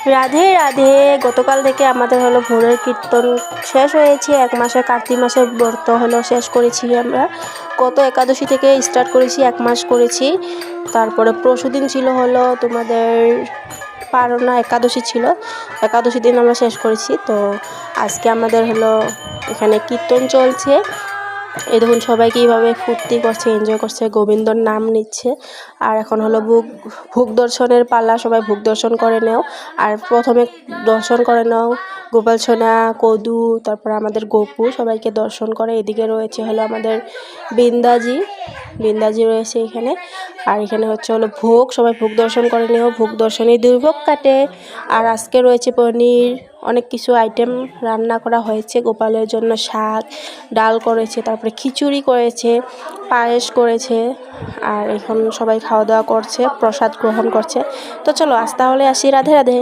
রাধে রাধে। গতকাল থেকে আমাদের হলো ভোরের কীর্তন শেষ হয়েছে। 1 মাসের কার্তিক মাসের ব্রত হলো শেষ করেছি আমরা। গত একাদশী থেকে স্টার্ট করেছি, 1 মাস করেছি। তারপরে পরশুদিন ছিল হলো তোমাদের পারনা একাদশী ছিল, একাদশী দিন আমরা শেষ করেছি। তো আজকে আমাদের হলো এখানে কীর্তন চলছে। এই দেখুন সবাই কীভাবে ফুর্তি করছে, এনজয় করছে, গোবিন্দর নাম নিচ্ছে। আর এখন হলো ভোগ দর্শনের পালা, সবাই ভোগ দর্শন করে নেও। আর প্রথমে দর্শন করে নাও গোপাল সোনা, কদু, তারপর আমাদের গোপু, সবাইকে দর্শন করে। এদিকে রয়েছে হলো আমাদের বৃন্দাজি রয়েছে এখানে। আর এখানে হচ্ছে হলো ভোগ, সবাই ভোগ দর্শন করে নেও। ভোগ দর্শনে 2 ভোগ কাটে। আর আজকে রয়েছে পনির, অনেক কিছু আইটেম রান্না করা হয়েছে। গোপালের জন্য শাক ডাল করেছে, তারপরে খিচুড়ি করেছে, পায়েস করেছে। আর এখন সবাই খাওয়া দাওয়া করছে, প্রসাদ গ্রহণ করছে। তো চলো আজ তাহলে আসি। রাধে রাধে।